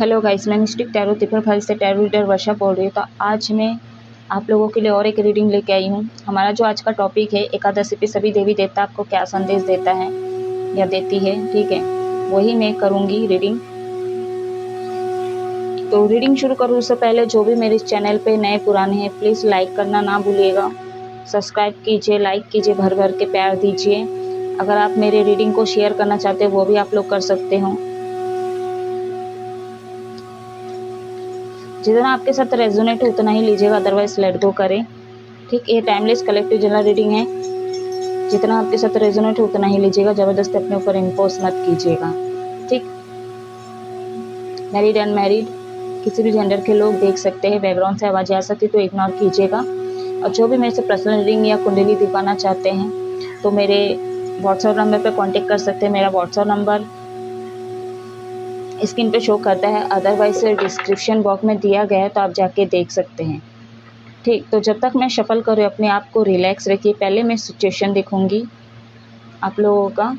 Hello guys, मैं mistake tarot तिपर file से tarot reader वर्षा बोल रही हूँ। तो आज मैं आप लोगों के लिए और एक रीडिंग लेके आई हूँ। हमारा जो आज का टॉपिक है, एकादशी पे सभी देवी देवता आपको क्या संदेश देता है या देती है, ठीक है, वही मैं करूँगी रीडिंग। तो रीडिंग शुरू करूँ उससे पहले जो भी मेरे इस चैनल पे नए पुराने हैं, प्लीज़ लाइक करना ना भूलिएगा, सब्सक्राइब कीजिए, लाइक कीजिए, भर भर के प्यार दीजिए। अगर आप मेरे रीडिंग को शेयर करना चाहते हैं वो भी आप लोग कर सकते हो। जितना आपके साथ रेजोनेट हो उतना ही लीजिएगा, अदरवाइज लेट गो करें, ठीक। ये टाइमलेस कलेक्टिव जनरल रीडिंग है, जितना आपके साथ रेजोनेट हो उतना ही लीजिएगा, ज़बरदस्ती अपने ऊपर इम्पोज मत कीजिएगा, ठीक। मैरिड अनमैरिड किसी भी जेंडर के लोग देख सकते हैं। बैकग्राउंड से आवाज़ आ सकती तो इग्नोर कीजिएगा। और जो भी मेरे से पर्सनल रीडिंग या कुंडली दिखाना चाहते हैं तो मेरे व्हाट्सएप नंबर पर कॉन्टेक्ट कर सकते हैं। मेरा व्हाट्सएप नंबर स्क्रीन पे शो करता है, अदरवाइज डिस्क्रिप्शन बॉक्स में दिया गया है, तो आप जाके देख सकते हैं, ठीक। तो जब तक मैं शफल करूँ अपने आप को रिलैक्स रखिए। पहले मैं सिचुएशन दिखूंगी आप लोगों का।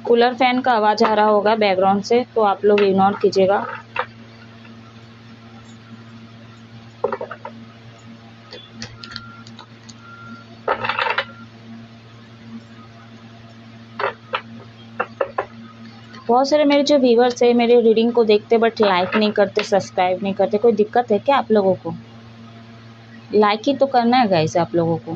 कूलर फैन का आवाज़ आ रहा होगा बैकग्राउंड से, तो आप लोग इग्नोर कीजिएगा। बहुत सारे मेरे जो व्यूवर्स है मेरे रीडिंग को देखते बट लाइक नहीं करते, सब्सक्राइब नहीं करते। कोई दिक्कत है क्या आप लोगों को? लाइक ही तो करना है गाइस आप लोगों को।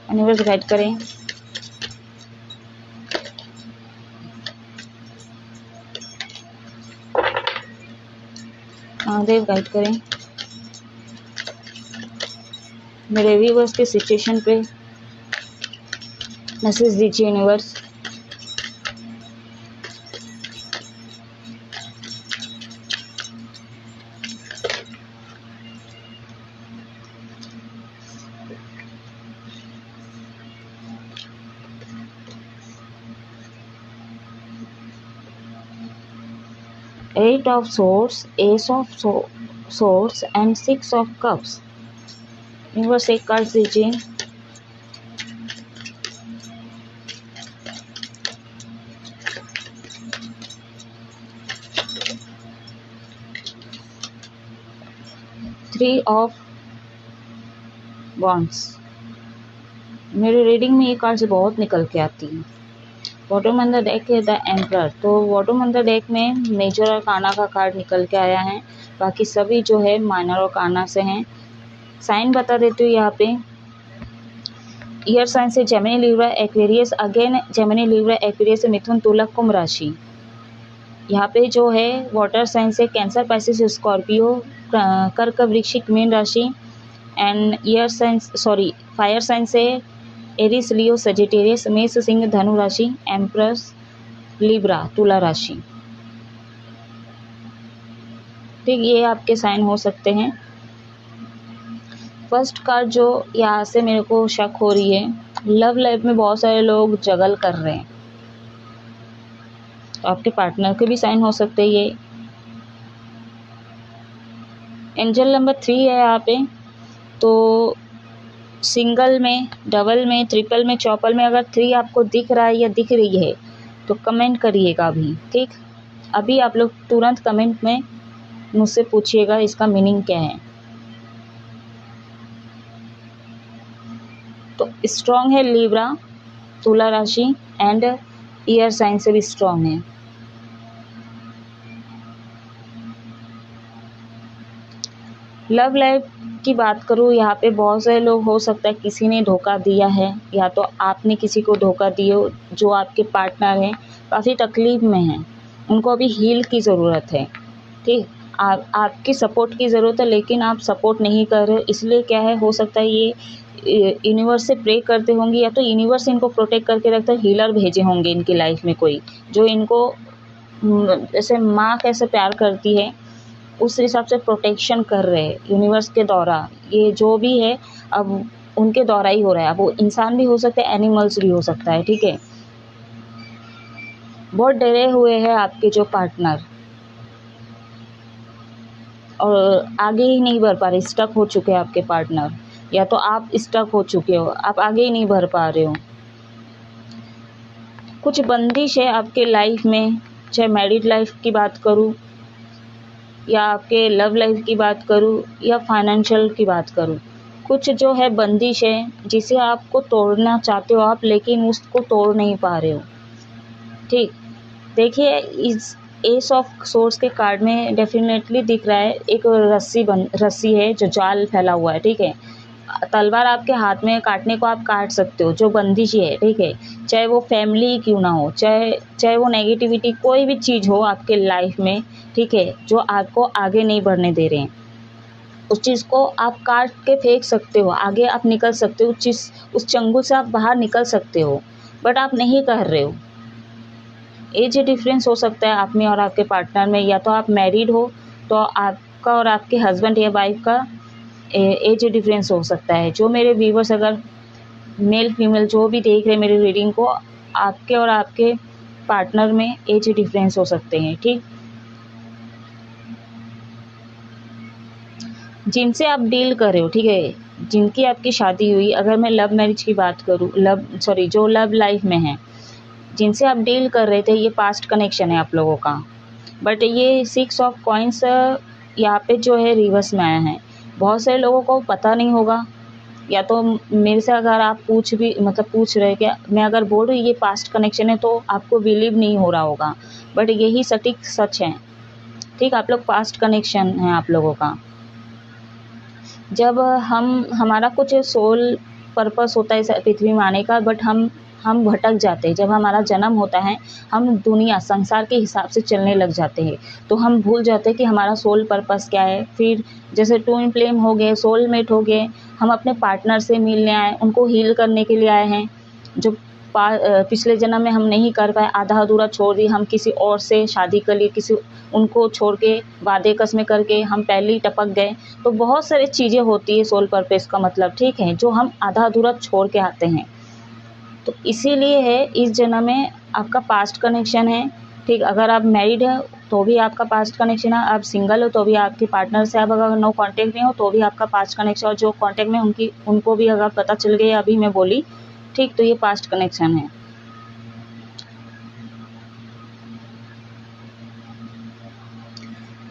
यूनिवर्स गाइड करें। महादेव गाइड करें। मेरे व्यूवर्स के सिचुएशन पे मैसेज दीजिए universe. Eight of Swords, Ace of Swords and Six of Cups। Universe एक कार्ड दीजिए। Three of wands. मेरे रीडिंग में ये कार्ड बहुत निकल के आती है। बॉटम ऑन द डेक है द एम्परर। तो बॉटम ऑन द डेक में मेजर और काना का कार्ड निकल के आया है, बाकी सभी जो है माइनर और काना से हैं। साइन बता देती हूँ यहाँ पे। ईयर साइन से Gemini, Libra, Aquarius, again Gemini, Libra, Aquarius, Mithun, Tula, Kumbh राशि। यहाँ पे जो है वाटर साइन से Cancer, Pisces, Scorpio, Kark, Vrishchik, Meen राशि। And air sign fire sign से Aries, Leo, Sagittarius, Mesh, Singh, धनु राशि, एम्प्रेस, लिब्रा, तुला राशि, ठीक। ये आपके साइन हो सकते हैं। फर्स्ट कार्ड जो यहाँ से मेरे को शक हो रही है, लव लाइफ में बहुत सारे लोग जगल कर रहे हैं, तो आपके पार्टनर के भी साइन हो सकते हैं ये। एंजल नंबर 3 है यहाँ पे। तो सिंगल में, डबल में, ट्रिपल में, चौपल में अगर 3 आपको दिख रहा है या दिख रही है तो कमेंट करिएगा अभी, ठीक। अभी आप लोग तुरंत कमेंट में मुझसे पूछिएगा इसका मीनिंग क्या है। तो स्ट्रॉन्ग है लिब्रा, तुला राशि एंड ईयर साइन से भी स्ट्रॉन्ग है। लव लाइफ की बात करूँ, यहाँ पे बहुत सारे लोग, हो सकता है किसी ने धोखा दिया है या तो आपने किसी को धोखा दिया। जो आपके पार्टनर हैं काफ़ी तकलीफ में हैं, उनको अभी हील की ज़रूरत है, ठीक। आपकी सपोर्ट की ज़रूरत है, लेकिन आप सपोर्ट नहीं कर रहे, इसलिए क्या है, हो सकता है ये यूनिवर्स से प्रे करते होंगे या तो यूनिवर्स इनको प्रोटेक्ट करके रखता है। हीलर भेजे होंगे इनकी लाइफ में कोई, जो इनको जैसे माँ कैसे प्यार करती है उस हिसाब से प्रोटेक्शन कर रहे हैं यूनिवर्स के द्वारा। ये जो भी है अब उनके द्वारा ही हो रहा है। अब वो इंसान भी हो सकता है, एनिमल्स भी हो सकता है, ठीक है। बहुत डरे हुए हैं आपके जो पार्टनर, और आगे ही नहीं बढ़ पा रहे, स्टक हो चुके हैं आपके पार्टनर, या तो आप स्टक हो चुके हो, आप आगे ही नहीं बढ़ पा रहे हो। कुछ बंदिश है आपके लाइफ में, चाहे मैरिड लाइफ की बात करूं, या आपके लव लाइफ की बात करूं, या फाइनेंशियल की बात करूं। कुछ जो है बंदिश है जिसे आपको तोड़ना चाहते हो आप, लेकिन उसको तोड़ नहीं पा रहे हो। ठीक, देखिए इस एस ऑफ सोर्स के कार्ड में डेफिनेटली दिख रहा है एक रस्सी है जो जाल फैला हुआ है। ठीक है, तलवार आपके हाथ में, काटने को आप काट सकते हो, जो बंदिश है। ठीक है, चाहे वो फैमिली क्यों ना हो, चाहे वो नेगेटिविटी कोई भी चीज़ हो आपके लाइफ में, ठीक है, जो आपको आगे नहीं बढ़ने दे रहे हैं, उस चीज़ को आप काट के फेंक सकते हो, आगे आप निकल सकते हो, उस चंगुल से आप बाहर निकल सकते हो, बट आप नहीं कर रहे हो। एज डिफरेंस हो सकता है आप में और आपके पार्टनर में, या तो आप मैरिड हो तो आपका और आपके हस्बैंड या वाइफ का एज डिफरेंस हो सकता है। जो मेरे व्यूवर्स अगर मेल फीमेल जो भी देख रहे हैं मेरी रीडिंग को, आपके और आपके पार्टनर में एज डिफरेंस हो सकते हैं। ठीक, जिनसे आप डील कर रहे हो, ठीक है, जिनकी आपकी शादी हुई, अगर मैं लव मैरिज की बात करूँ, जो लव लाइफ में है, जिनसे आप डील कर रहे थे, ये पास्ट कनेक्शन है आप लोगों का। बट ये 6 ऑफ कॉइन्स यहाँ पे जो है रिवर्स में आया है। बहुत सारे लोगों को पता नहीं होगा, या तो मेरे से अगर आप पूछ रहे कि मैं अगर बोल रही ये पास्ट कनेक्शन है तो आपको बिलीव नहीं हो रहा होगा, बट यही सटीक सच है। ठीक, आप लोग पास्ट कनेक्शन है आप लोगों का। जब हमारा कुछ सोल पर्पस होता है पृथ्वी में आने का, बट हम भटक जाते हैं। जब हमारा जन्म होता है, हम दुनिया संसार के हिसाब से चलने लग जाते हैं, तो हम भूल जाते हैं कि हमारा सोल पर्पस क्या है। फिर जैसे ट्विन फ्लेम हो गए, सोलमेट हो गए, हम अपने पार्टनर से मिलने आए, उनको हील करने के लिए आए हैं। जो पिछले जन्म में हम नहीं कर पाए, आधा अधूरा छोड़ दी, हम किसी और से शादी कर लिए, उनको छोड़ के वादे कसमें करके हम पहले ही टपक गए। तो बहुत सारी चीज़ें होती है सोल पर्पस का मतलब, ठीक है, जो हम आधा अधूरा छोड़ के आते हैं। तो इसीलिए है इस जन्म में आपका पास्ट कनेक्शन है। ठीक, अगर आप मैरिड है तो भी आपका पास्ट कनेक्शन है, आप सिंगल हो तो भी आपके पार्टनर से आप अगर नो कांटेक्ट में हो तो भी आपका पास्ट कनेक्शन, और जो कांटेक्ट में उनको भी अगर पता चल गया अभी मैं बोली, ठीक, तो ये पास्ट कनेक्शन है।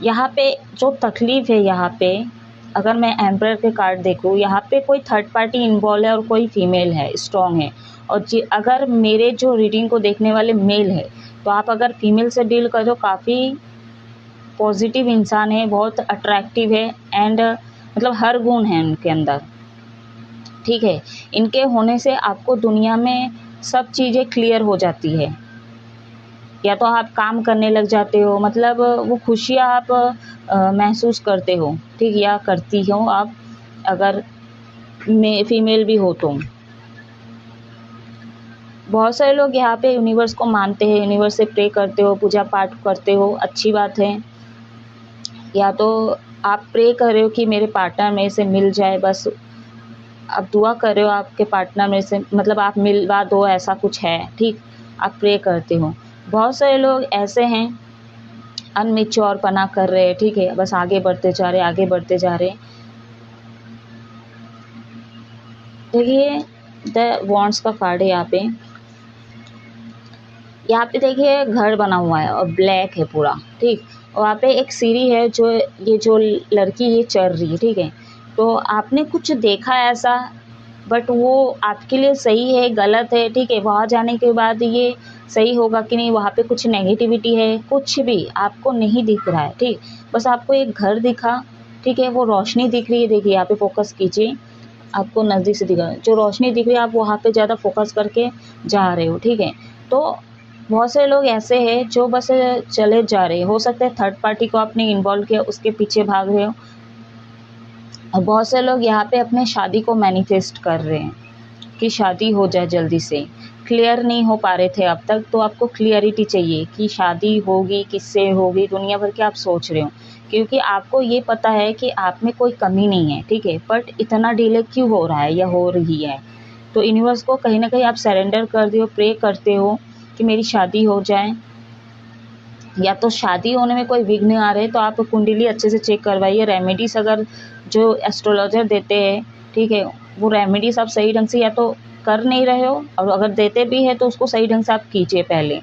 यहाँ पे जो तकलीफ है, यहाँ पे अगर मैं एम्परर के कार्ड देखूँ, यहाँ पे कोई थर्ड पार्टी इन्वॉल्व है और कोई फीमेल है, स्ट्रॉन्ग है। और अगर मेरे जो रीडिंग को देखने वाले मेल है, तो आप अगर फीमेल से डील कर तो काफ़ी पॉजिटिव इंसान है, बहुत अट्रैक्टिव है, एंड मतलब हर गुण है उनके अंदर। ठीक है, इनके होने से आपको दुनिया में सब चीज़ें क्लियर हो जाती है, या तो आप काम करने लग जाते हो, मतलब वो खुशियाँ आप महसूस करते हो। ठीक, या करती हो आप अगर फीमेल भी हो तो। बहुत सारे लोग यहाँ पे यूनिवर्स को मानते हैं, यूनिवर्स से प्रे करते हो, पूजा पाठ करते हो, अच्छी बात है। या तो आप प्रे कर रहे हो कि मेरे पार्टनर मेरे से मिल जाए, बस आप दुआ कर रहे हो आपके पार्टनर मेरे से, मतलब आप मिलवा दो, ऐसा कुछ है। ठीक, आप प्रे करते हो। बहुत सारे लोग ऐसे हैं अनमेच्योर पना कर रहे हैं, ठीक है, बस आगे बढ़ते जा रहे, आगे बढ़ते जा रहे। देखिए द वॉन्ड्स का कार्ड है यहाँ पे। यहाँ पे देखिए घर बना हुआ है और ब्लैक है पूरा। ठीक, और वहाँ पे एक सीढ़ी है, जो लड़की ये चढ़ रही है। ठीक है, तो आपने कुछ देखा ऐसा, बट वो आपके लिए सही है गलत है, ठीक है, वहाँ जाने के बाद ये सही होगा कि नहीं, वहाँ पे कुछ नेगेटिविटी है, कुछ भी आपको नहीं दिख रहा है। ठीक, बस आपको एक घर दिखा, ठीक है, वो रोशनी दिख रही है। देखिए यहाँ पे फोकस कीजिए, आपको नज़दीक से दिखा जो रोशनी दिख रही है, आप वहाँ पे ज़्यादा फोकस करके जा रहे हो। ठीक है, तो बहुत से लोग ऐसे हैं जो बस चले जा रहे हैं, हो सकता है थर्ड पार्टी को आपने इन्वॉल्व किया, उसके पीछे भाग रहे हो। और बहुत से लोग यहाँ पे अपने शादी को मैनिफेस्ट कर रहे हैं कि शादी हो जाए जल्दी से। क्लियर नहीं हो पा रहे थे अब तक, तो आपको क्लियरिटी चाहिए कि शादी होगी, किससे होगी, दुनिया भर के आप सोच रहे हो, क्योंकि आपको ये पता है कि आप में कोई कमी नहीं है। ठीक है, बट इतना डिले क्यों हो रहा है या हो रही है, तो यूनिवर्स को कहीं ना कहीं आप सरेंडर कर दो, प्रे करते हो कि मेरी शादी हो जाए, या तो शादी होने में कोई विघ्न आ रहे तो आप कुंडली अच्छे से चेक करवाइए। रेमेडीज़ अगर जो एस्ट्रोलॉजर देते हैं, ठीक है, वो रेमेडीज़ आप सही ढंग से या तो कर नहीं रहे हो, और अगर देते भी है तो उसको सही ढंग से आप कीजिए पहले।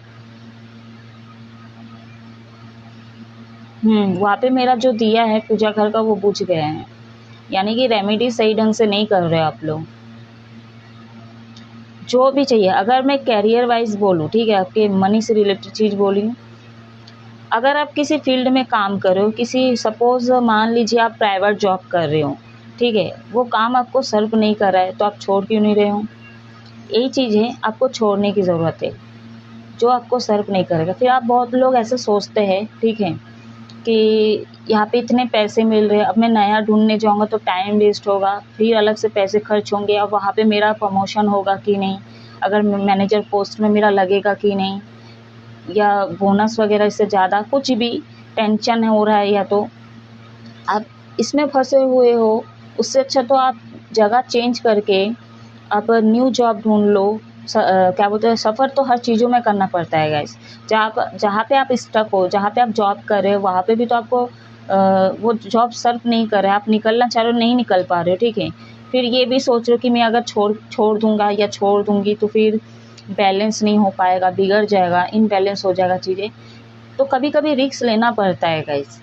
वहाँ पे मेरा जो दिया है पूजा घर का वो बुझ गया है, यानी कि रेमेडी सही ढंग से नहीं कर रहे आप लोग। जो भी चाहिए, अगर मैं कैरियर वाइज बोलूँ, ठीक है, आपके मनी से रिलेटेड चीज़ बोली हूँ। अगर आप किसी फील्ड में काम कर रहे हो, किसी सपोज़ मान लीजिए आप प्राइवेट जॉब कर रहे हो, ठीक है, वो काम आपको सर्व नहीं कर रहा है तो आप छोड़ क्यों नहीं रहे हो? यही चीज़ है, आपको छोड़ने की ज़रूरत है, जो आपको सर्व नहीं करेगा। फिर आप बहुत लोग ऐसे सोचते हैं, ठीक है, कि यहाँ पे इतने पैसे मिल रहे हैं, अब मैं नया ढूँढने जाऊँगा तो टाइम वेस्ट होगा, फिर अलग से पैसे खर्च होंगे, अब वहाँ पे मेरा प्रमोशन होगा कि नहीं, अगर मैनेजर पोस्ट में मेरा लगेगा कि नहीं, या बोनस वगैरह इससे ज़्यादा कुछ भी टेंशन हो रहा है, या तो आप इसमें फंसे हुए हो। उससे अच्छा तो आप जगह चेंज करके आप न्यू जॉब ढूंढ लो। क्या बोलते हैं, सफ़र तो हर चीज़ों में करना पड़ता है गाइस। जहाँ पे आप स्टक हो, जहाँ पे आप जॉब कर रहे हो, वहाँ पे भी तो आपको वो जॉब सर्व नहीं कर रहा है, आप निकलना चाह रहे हो, नहीं निकल पा रहे हो, ठीक है। फिर ये भी सोच रहे हो कि मैं अगर छोड़ दूंगा या छोड़ दूंगी तो फिर बैलेंस नहीं हो पाएगा, बिगड़ जाएगा, इनबैलेंस हो जाएगा चीज़ें। तो कभी कभी रिस्क लेना पड़ता है गाइस।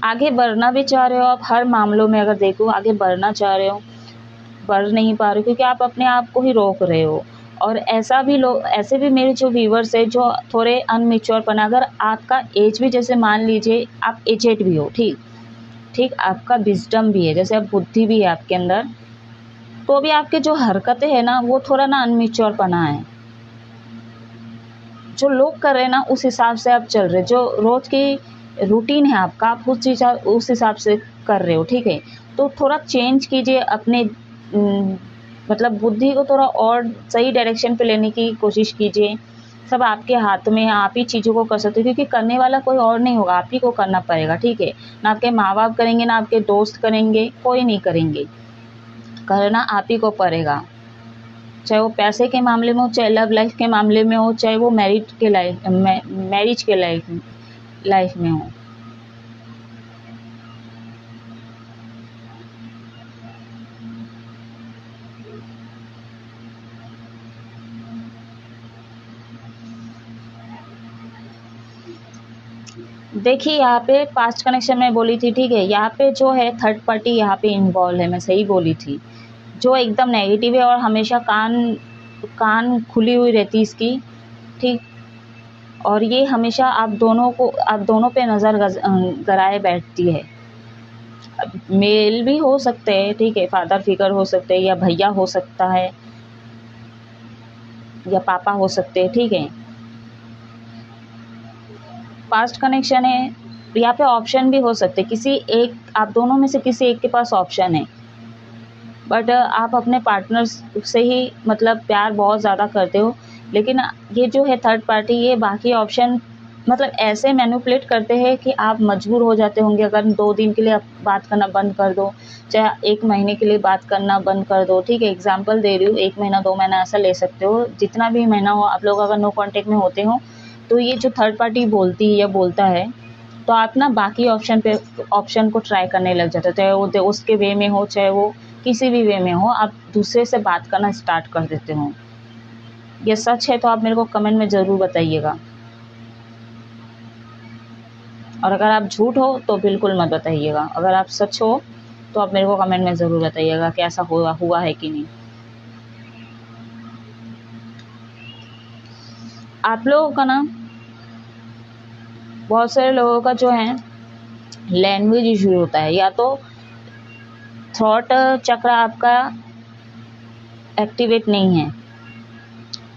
आगे बढ़ना भी चाह रहे हो आप, हर मामलों में अगर देखो आगे बढ़ना चाह रहे हो, बढ़ नहीं पा रहे हो क्योंकि आप अपने आप को ही रोक रहे हो। और ऐसे भी मेरे जो व्यूवर्स है जो थोड़े अनमेच्योर पना, अगर आपका एज भी, जैसे मान लीजिए आप एजेड भी हो, ठीक ठीक, आपका विजडम भी है, जैसे अब बुद्धि भी है आपके अंदर, तो भी आपके जो हरकतें हैं ना वो थोड़ा ना अनमेच्योर पना है। जो लोग कर रहे हैं ना उस हिसाब से आप चल रहे, जो रोज की रूटीन है आपका, आप उस हिसाब से कर रहे हो, ठीक है। तो थोड़ा चेंज कीजिए अपने मतलब बुद्धि को थोड़ा और सही डायरेक्शन पे लेने की कोशिश कीजिए। सब आपके हाथ में है, आप ही चीज़ों को कर सकते हो, क्योंकि करने वाला कोई और नहीं होगा, आप ही को करना पड़ेगा, ठीक है। ना आपके माँ बाप करेंगे, ना आपके दोस्त करेंगे, कोई नहीं करेंगे, करना आप ही को पड़ेगा। चाहे वो पैसे के मामले में हो, चाहे लव लाइफ के मामले में हो, चाहे वो मैरिज के लाइफ में हो। देखिए यहाँ पे पास्ट कनेक्शन में बोली थी, ठीक है, यहाँ पे जो है थर्ड पार्टी यहाँ पे इन्वॉल्व है, मैं सही बोली थी, जो एकदम नेगेटिव है और हमेशा कान कान खुली हुई रहती इसकी, ठीक। और ये हमेशा आप दोनों पे नज़र गराए बैठती है। मेल भी हो सकते हैं, ठीक है, फादर फिगर हो सकते हैं, या भैया हो सकता है, या पापा हो सकते हैं, ठीक है। पास्ट कनेक्शन है, यहाँ पे ऑप्शन भी हो सकते, किसी एक, आप दोनों में से किसी एक के पास ऑप्शन है, बट आप अपने पार्टनर से ही मतलब प्यार बहुत ज़्यादा करते हो। लेकिन ये जो है थर्ड पार्टी, ये बाकी ऑप्शन मतलब ऐसे मैनिपुलेट करते हैं कि आप मजबूर हो जाते होंगे, अगर 2 दिन के लिए आप बात करना बंद कर दो, चाहे 1 महीने के लिए बात करना बंद कर दो, ठीक है, एग्जाम्पल दे रही हूँ, 1 महीना 2 महीना ऐसा ले सकते हो, जितना भी महीना हो आप लोग अगर नो कॉन्टेक्ट में होते हो, तो ये जो थर्ड पार्टी बोलती है या बोलता है, तो आप ना बाकी ऑप्शन को ट्राई करने लग जाते हो, चाहे वो उसके वे में हो, चाहे वो किसी भी वे में हो, आप दूसरे से बात करना स्टार्ट कर देते हो। ये सच है तो आप मेरे को कमेंट में ज़रूर बताइएगा, और अगर आप झूठ हो तो बिल्कुल मत बताइएगा। अगर आप सच हो तो आप मेरे को कमेंट में ज़रूर बताइएगा कि ऐसा हुआ है कि नहीं। आप लोगों का ना, बहुत सारे लोगों का जो है लैंग्वेज इशू होता है, या तो थ्रॉट चक्र आपका एक्टिवेट नहीं है,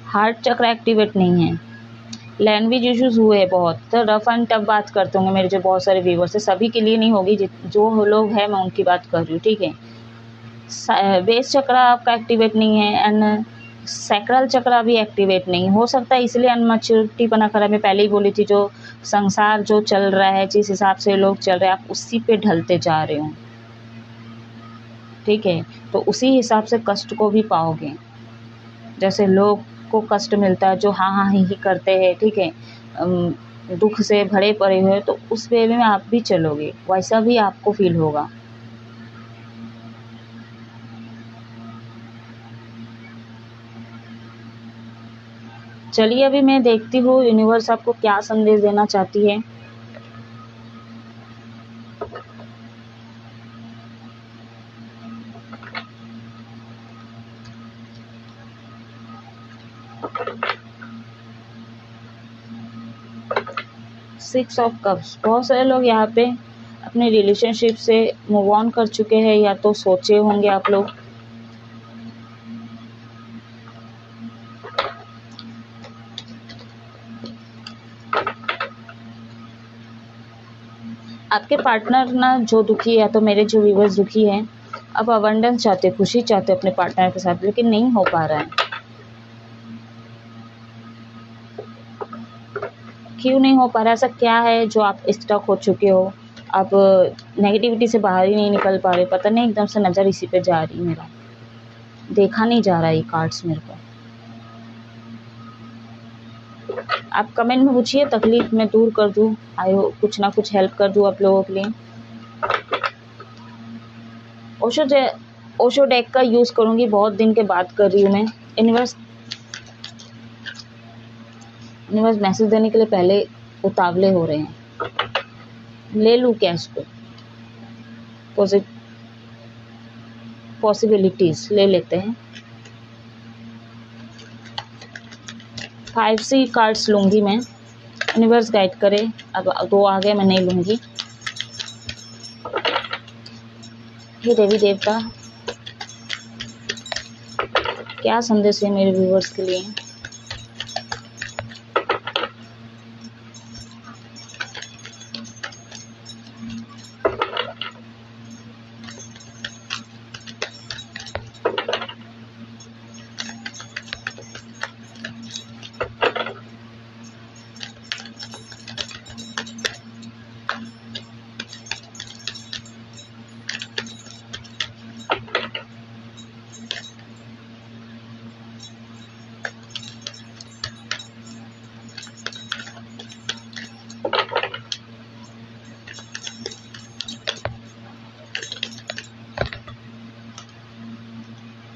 हार्ट चक्र एक्टिवेट नहीं है, लैंग्वेज इश्यूज हुए बहुत, तो रफ एंड टफ बात करते होंगे मेरे जो बहुत सारे व्यूवर्स है, सभी के लिए नहीं होगी, जो लोग हैं मैं उनकी बात कर रही हूँ, ठीक है। बेस चक्र आपका एक्टिवेट नहीं है, एंड सैक्रल चक्र भी एक्टिवेट नहीं हो सकता है, इसलिए अनमैच्योरिटी बना कर, मैं पहले ही बोली थी, जो संसार जो चल रहा है, जिस हिसाब से लोग चल रहे हैं, आप उसी पे ढलते जा रहे हो, ठीक है। तो उसी हिसाब से कष्ट को भी पाओगे। जैसे लोग को कष्ट मिलता है जो हाँ हाँ ही करते हैं, ठीक है, दुख से भरे पड़े हुए, तो उस वे में आप भी चलोगे, वैसा भी आपको फील होगा। चलिए अभी मैं देखती हूँ यूनिवर्स आपको क्या संदेश देना चाहती है। सिक्स ऑफ कप्स, बहुत सारे लोग यहाँ पे अपने रिलेशनशिप से मूव ऑन कर चुके हैं, या तो सोचे होंगे आप लोग। आपके पार्टनर ना जो दुखी है, या तो मेरे जो व्यूअर्स दुखी हैं, अब अबंडेंस चाहते, खुशी चाहते अपने पार्टनर के साथ, लेकिन नहीं हो पा रहा है। क्यों नहीं हो पा रहा है? ऐसा क्या है जो आप स्टक हो चुके हो? आप नेगेटिविटी से बाहर ही नहीं निकल पा रहे, पता नहीं एकदम से नज़र इसी पे जा रही, मेरा देखा नहीं जा रहा ये कार्ड्स मेरे को। आप कमेंट में पूछिए, तकलीफ मैं दूर कर दूँ, आई हो कुछ ना कुछ हेल्प कर दूँ आप लोगों के लिए। ओशो डेक का यूज़ करूँगी, बहुत दिन के बाद कर रही हूँ मैं। यूनिवर्स मैसेज देने के लिए पहले उतावले हो रहे हैं। ले लूँ क्या इसको? पॉसिबिलिटीज ले लेते हैं। 5 कार्ड्स लूँगी मैं, यूनिवर्स गाइड करे। अब 2 आ गए, मैं नहीं लूँगी। हे देवी देवता, क्या संदेश है मेरे व्यूवर्स के लिए?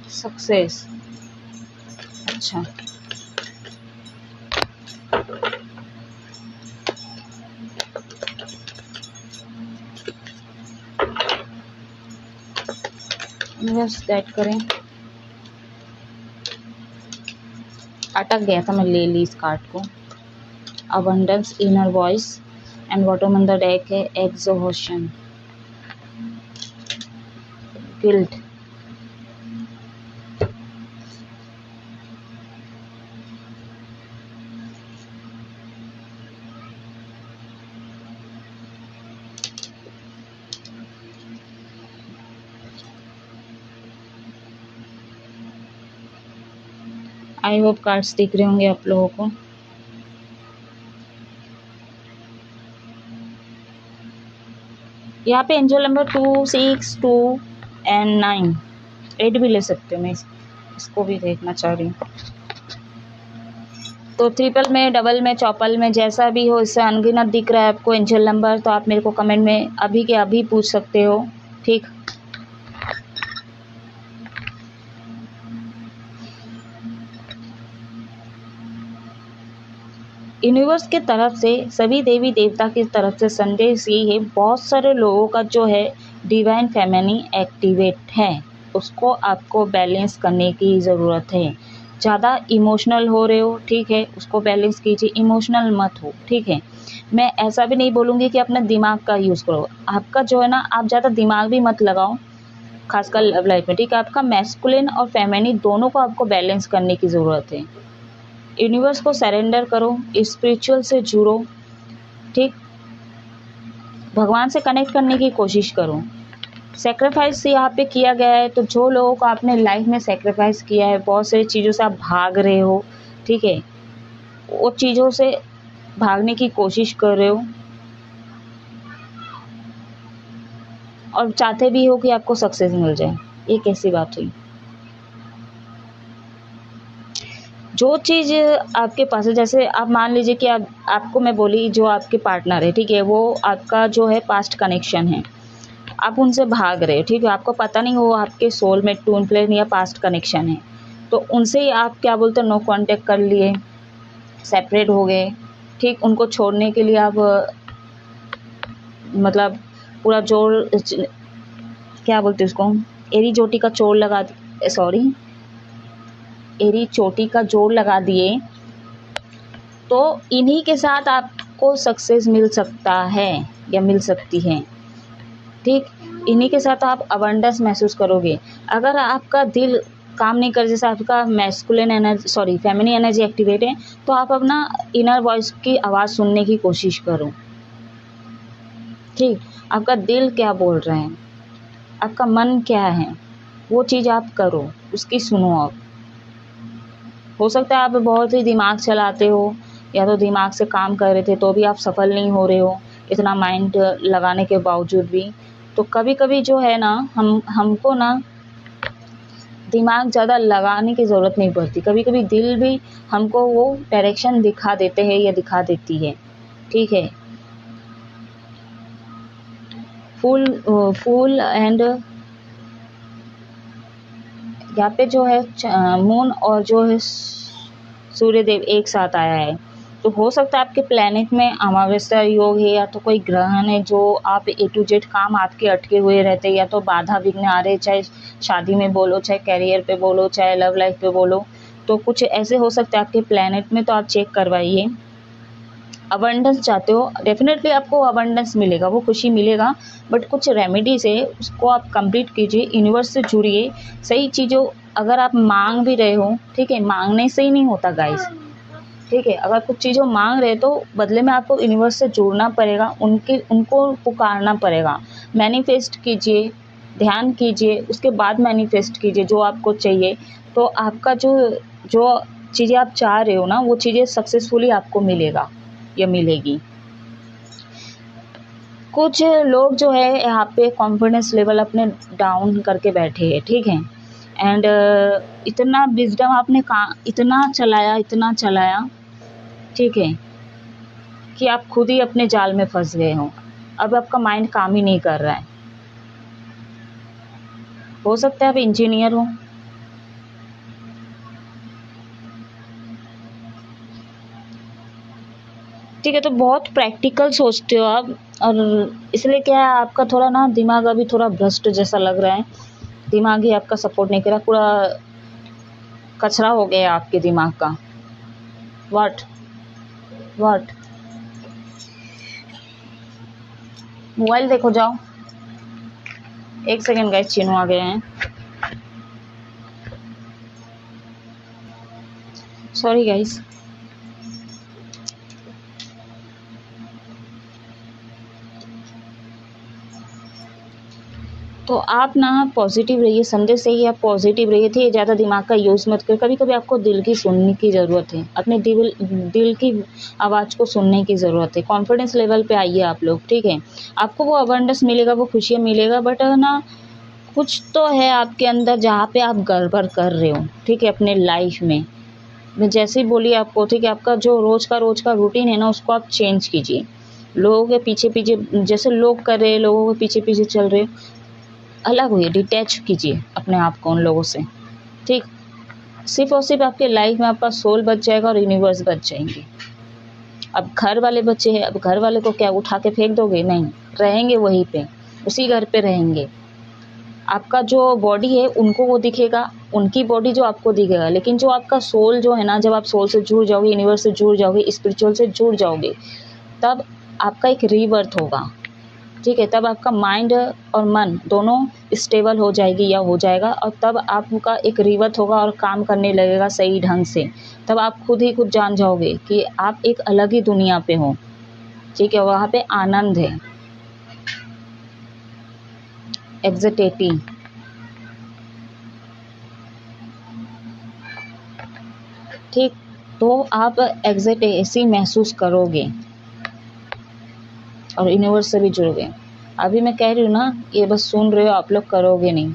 सक्सेस, अच्छा, यूनिवर्स गाइड करें। अटक गया था, मैं ले ली इस कार्ड को। Abundance, inner voice, and bottom on the deck है exhaustion, guilt. I hope cards दिख रहे होंगे आप लोगों को। यहाँ पे एंजल नंबर 2, 6, 2 एंड 9, 8 भी ले सकते हो। मैं इसको भी देखना चाह रही हूँ। तो ट्रिपल में, डबल में, चौपल में, जैसा भी हो, इससे अनगिनत दिख रहा है आपको एंजल नंबर, तो आप मेरे को कमेंट में अभी के अभी पूछ सकते हो, ठीक। यूनिवर्स के तरफ से, सभी देवी देवता की तरफ से संदेश ये है, बहुत सारे लोगों का जो है डिवाइन फेमिनिन एक्टिवेट है, उसको आपको बैलेंस करने की ज़रूरत है। ज़्यादा इमोशनल हो रहे हो, ठीक है, उसको बैलेंस कीजिए, इमोशनल मत हो, ठीक है। मैं ऐसा भी नहीं बोलूँगी कि अपने दिमाग का यूज़ करो, आपका जो है ना, आप ज़्यादा दिमाग भी मत लगाओ, खासकर लव लाइफ में, ठीक है। आपका मैस्कुलिन और फेमिनिन दोनों को आपको बैलेंस करने की ज़रूरत है। यूनिवर्स को सरेंडर करो, स्पिरिचुअल से जुड़ो, ठीक, भगवान से कनेक्ट करने की कोशिश करो। सेक्रीफाइस यहाँ पे किया गया है, तो जो लोगों को आपने लाइफ में सेक्रीफाइस किया है, बहुत सारी चीज़ों से आप भाग रहे हो, ठीक है, वो चीज़ों से भागने की कोशिश कर रहे हो और चाहते भी हो कि आपको सक्सेस मिल जाए, ये कैसी बात हुई? जो चीज़ आपके पास है, जैसे आप मान लीजिए कि आपको मैं बोली जो आपके पार्टनर है, ठीक है, वो आपका जो है पास्ट कनेक्शन है, आप उनसे भाग रहे हो, ठीक है, आपको पता नहीं वो आपके सोलमेट, ट्विन फ्लेम या पास्ट कनेक्शन है, तो उनसे ही आप क्या बोलते हैं नो कांटेक्ट कर लिए, सेपरेट हो गए, ठीक, उनको छोड़ने के लिए आप मतलब पूरा जोर, क्या बोलते हैं उसको, एड़ी चोटी का जोड़ लगा, सॉरी, एड़ी चोटी का जोड़ लगा दिए, तो इन्हीं के साथ आपको सक्सेस मिल सकता है या मिल सकती है, ठीक, इन्हीं के साथ आप अबंडेंस महसूस करोगे। अगर आपका दिल काम नहीं कर, जैसे आपका masculine energy, sorry, feminine energy activate है, तो आप अपना इनर वॉइस की आवाज़ सुनने की कोशिश करो, ठीक, आपका दिल क्या बोल रहा है, आपका मन क्या है, वो चीज़ आप करो, उसकी सुनो आप। हो सकता है आप बहुत ही दिमाग चलाते हो या तो दिमाग से काम कर रहे थे तो भी आप सफल नहीं हो रहे हो, इतना माइंड लगाने के बावजूद भी, तो कभी कभी जो है ना हमको ना दिमाग ज़्यादा लगाने की ज़रूरत नहीं पड़ती, कभी कभी दिल भी हमको वो डायरेक्शन दिखा देते हैं या दिखा देती है, ठीक है। फूल एंड यहाँ पे जो है मून और जो है सूर्यदेव एक साथ आया है, तो हो सकता है आपके प्लेनेट में अमावस्या योग है या तो कोई ग्रहण है जो आप A to Z काम आपके अटके हुए रहते, या तो बाधा विघ्न आ रहे, चाहे शादी में बोलो, चाहे करियर पे बोलो, चाहे लव लाइफ पे बोलो, तो कुछ ऐसे हो सकते हैं आपके प्लेनेट में, तो आप चेक करवाइए। अबंडेंस चाहते हो, डेफिनेटली आपको अबंडेंस मिलेगा, वो खुशी मिलेगा, बट कुछ रेमेडीज है उसको आप कंप्लीट कीजिए, यूनिवर्स से जुड़िए, सही चीज़ों, अगर आप मांग भी रहे हो, ठीक है, मांगने से ही नहीं होता गाइस, ठीक है, अगर कुछ चीज़ों मांग रहे तो बदले में आपको यूनिवर्स से जुड़ना पड़ेगा, उनको पुकारना पड़ेगा, मैनिफेस्ट कीजिए, ध्यान कीजिए, उसके बाद मैनिफेस्ट कीजिए जो आपको चाहिए, तो आपका जो चीज़ें आप चाह रहे हो ना, वो चीज़ें सक्सेसफुली आपको मिलेगा या मिलेगी। कुछ लोग जो है यहाँ पे कॉन्फिडेंस लेवल अपने डाउन करके बैठे हैं, ठीक है, एंड इतना विजडम आपने इतना चलाया, ठीक है, कि आप खुद ही अपने जाल में फंस गए हो, अब आपका माइंड काम ही नहीं कर रहा है। हो सकता है आप इंजीनियर हो, ठीक है, तो बहुत प्रैक्टिकल सोचते हो आप, और इसलिए क्या है आपका थोड़ा ना दिमाग अभी थोड़ा भ्रष्ट जैसा लग रहा है, दिमाग ही आपका सपोर्ट नहीं कर रहा, पूरा कचरा हो गया आपके दिमाग का। व्हाट मोबाइल देखो जाओ, एक सेकेंड गाइस, चीनू आ गए हैं, सॉरी गाइस। तो आप ना पॉजिटिव रहिए, संडे से ही आप पॉजिटिव रहिए थे, ज़्यादा दिमाग का यूज़ मत करिए, कभी कभी आपको दिल की सुनने की ज़रूरत है, अपने दिल की आवाज़ को सुनने की ज़रूरत है, कॉन्फिडेंस लेवल पे आइए आप लोग, ठीक है, आपको वो अबंडेंस मिलेगा, वो खुशियाँ मिलेगा, बट ना कुछ तो है आपके अंदर जहाँ पे आप गड़बड़ कर रहे हो, ठीक है, अपने लाइफ में। मैं जैसे ही बोली आपको, ठीक है, आपका जो रोज़ का रूटीन है ना, उसको आप चेंज कीजिए, लोगों के पीछे जैसे लोग कर रहे हैं, लोगों के पीछे चल रहे, अलग हुई, डिटैच कीजिए अपने आप को उन लोगों से, ठीक, सिर्फ और सिर्फ आपके लाइफ में आपका सोल बच जाएगा और यूनिवर्स बच जाएंगे। अब घर वाले बच्चे हैं, अब घर वाले को क्या उठा के फेंक दोगे? नहीं, रहेंगे वहीं पे, उसी घर पे रहेंगे। आपका जो बॉडी है उनको वो दिखेगा, उनकी बॉडी जो आपको दिखेगा, लेकिन जो आपका सोल जो है ना, जब आप सोल से जुड़ जाओगे, यूनिवर्स से जुड़ जाओगे, स्पिरिचुअल से जुड़ जाओगे, तब आपका एक रीबर्थ होगा, ठीक है, तब आपका माइंड और मन दोनों स्टेबल हो जाएगी या हो जाएगा, और तब आपका एक रीबर्थ होगा और काम करने लगेगा सही ढंग से, तब आप खुद ही खुद जान जाओगे कि आप एक अलग ही दुनिया पे हो, ठीक है, वहाँ पे आनंद है, एग्जिटेटिंग, ठीक, तो आप एग्जिटेसी महसूस करोगे और यूनिवर्स से भी जुड़ोगे। अभी मैं कह रही हूँ ना, ये बस सुन रहे हो आप लोग, करोगे नहीं,